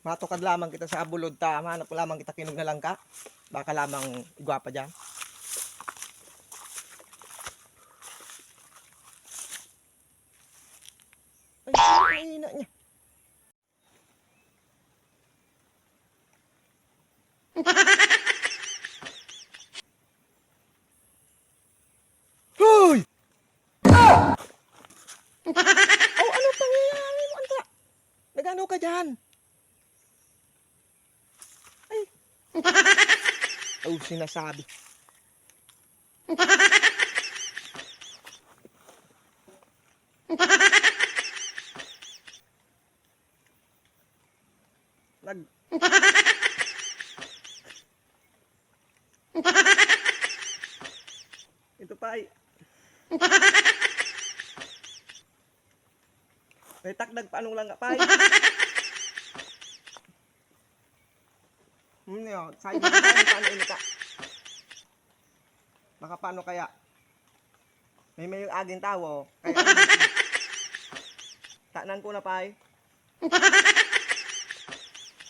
Matukad lamang kita sa abulod ta. Mahanap lamang kita kinog na lang ka. Baka lamang igwapa dyan. Ay, ina niya. Hoy! Oh, ano pangyayari mo, Anta? Nagano ka dyan? Ay. Oh, sinasabi. Nag... Ito pa ay... May takdag pa anong lang ka pa ay... Yun, sayang na paano ini ka. Baka paano kaya? May aging tawo. Kaya... Tanan ko na pa ay...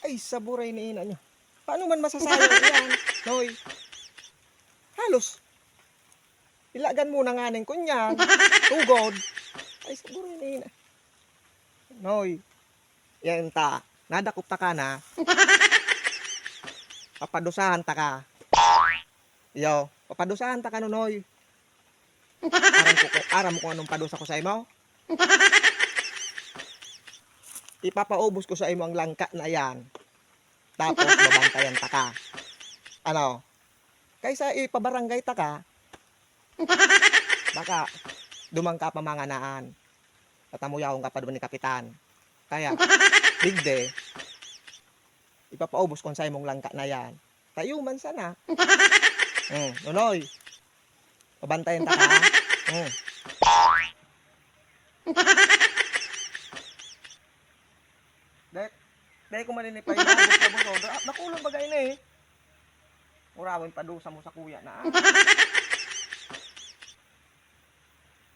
Ay, saburay ni ina niya. Paano man masasayang yan? Noy. Halos. Ilagan mo na nga ng kunyan. Tugod. Ay, saburay ni ina. Noy. Yan ta. Nadakop ta ka na. Papadusahan ta ka. Yo. Papadusahan ta ka no, Noy. Aram mo kung anong padusa ko sa imo. Ipapaubos ko sa imo ang langka na yan. Tapos babantayan ta ka. Ano? Kaysa ipabarangay ta ka, baka dumang ka pamanganaan. At amuyawang ka pa doon ni kapitan. Kaya, digde, ipapaubos ko sa imong langka na yan. Tayo man sana. Nunoy. Pabantayan ta ka. Dahil ko maninipay na ubos na nakulong bagay na eh. Urawin padusa mo sa kuya na.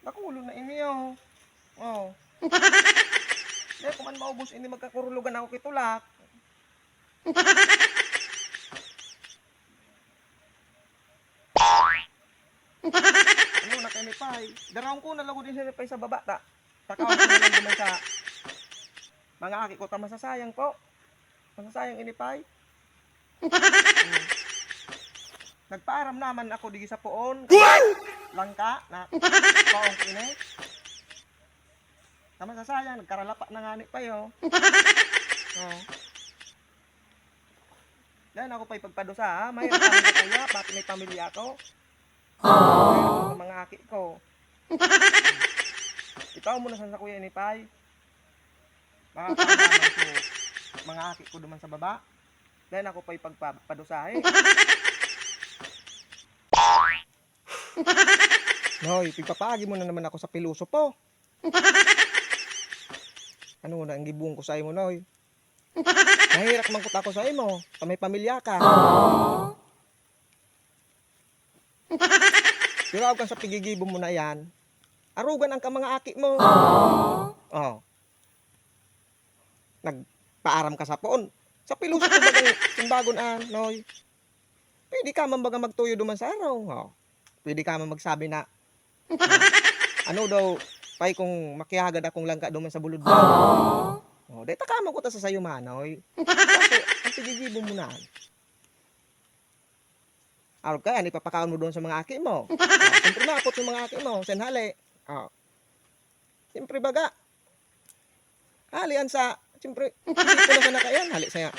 Nakulong na inyo. Oh. Dahil ko man maubos ini magkakurulugan ako kitulak. Ano na kayo nipay? Darawang ko na lang din siya nipay sa baba ta. Takawin ko na lang naman sa mga aki ko ta masasayang po. Masasayang inipay. Nagpaaram naman ako digi sa puon. Langka na paong kini. Tama masasayang nagkaralapa na nga ni payo. Oh. Yan ako pa ipagpadusa ha. May kami sa kuya, pati may pamilya ko. Sa mga aki ko. Ikaw muna sa kuya inipay. Baka pagkaman ko mga aki ko duman sa baba. Dahil ako pa ipagpadusahe. Noy, pagpapagi mo na naman ako sa piluso po. Ano na, ang gibong ko sa imo, Noy. Nahirak man ako sa imo. May pamilya ka. Pero ako sa pigigibo mo na yan. Arugan ang ka mga aki mo. Oh. Nagpaaram ka sa poon. Sa piluso ko bagang simbagon Noy. Pwede ka man baga magtuyo duman sa araw. Oh. Pwede ka man magsabi na ano daw, pay kung makihagad akong langka duman sa bulod daw. Oh, deta ka man ko ta sa sayo manoy. Kaso, ang pigigibo mo na. Araw ka, ipapakaon mo doon sa mga aki mo. Oh, siyempre mapot sa mga aki mo, senhali. Oh. Siyempre baga. Halian sa siyempre, isip ko na sana kayan. Hali saya,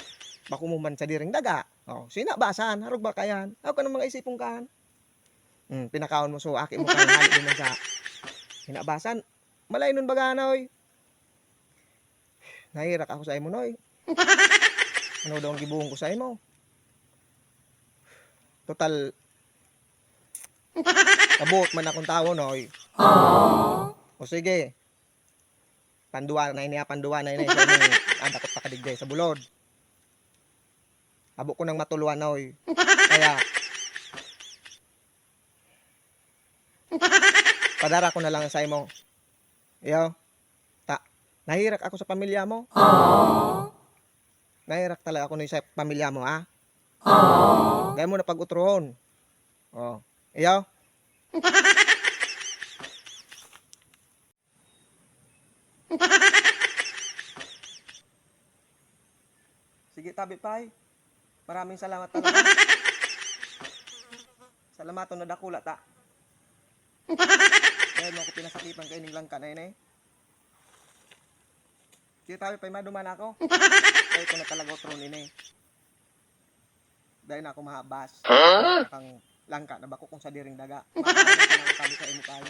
bako mo man sa diring daga. Oh, sina basan, harog ba kayan? Ako ka ng mga isipong kan. Pinakaon mo so, aki mo kayan, hali mo man sa hinabasan. Malay nun baga, Noy. Nahirak ako sa imo, Noy. Ano daw ang gibuhong ko sa imo? Total, abot man akong tao, Noy. O sige. Panduwa na ini, panduwa na ini. Sa imong adakot pa kadigday sa bulod. Abo ko nang matuluan, Noy. Kaya, padara ko na lang sa imo. Iyo. Nahirak ako sa pamilya mo. Nahirak talaga ako sa pamilya mo, ha? Gaya mo na pag-utrohon. Oh. Iyaw? Sige, tabi pay. Maraming salamat talaga. Salamat na dakula ta. Dahil mo ako pinasakipan kay ning langka na yun eh. Sige, tabi pay, maduman ako. Kaya ito na talaga utron ini eh. Dahil na ako mahabas. Ang langka na bako kung sa diring daga. Maraming salamat tabi sa imo pay.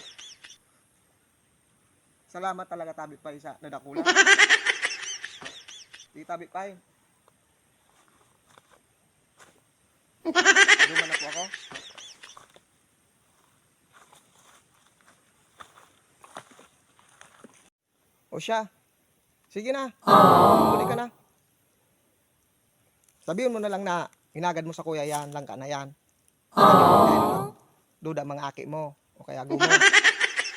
Salamat talaga tabi pay sa nadakula. Sige, tabi pay. Duman na po ako. O siya. Sige na. Huli ka na. Sabihin mo na lang na hinagad mo sa kuya yan, langka na yan. Duda mga aki mo. O kaya gumo.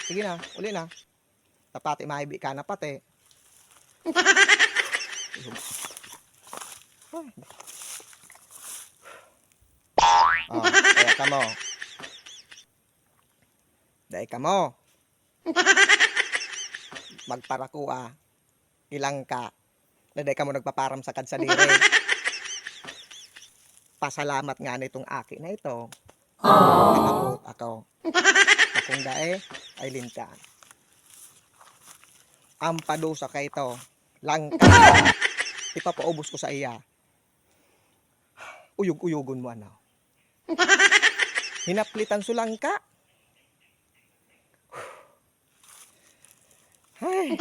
Sige na, uli na. Tapati maibi ka na pati. Oh, kaya ka mo. Dahil ka mo. Magparako ilang ka. Dahil ka mo nagpaparam sa kadsadire. Pasalamat nga nitong aki na ito. Nakabot ako. Akong dae ay lintaan. Ang padusa kay ito. Langka. Ipapaubos ko sa iya. Uyog-uyogon mo ano. Hinaplitan sulangka. Ay,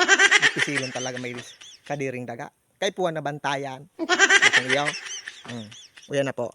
ipisilon talaga may kadiring daga. Kay puwan na bantayan. Akong iyaw. Uyan na po.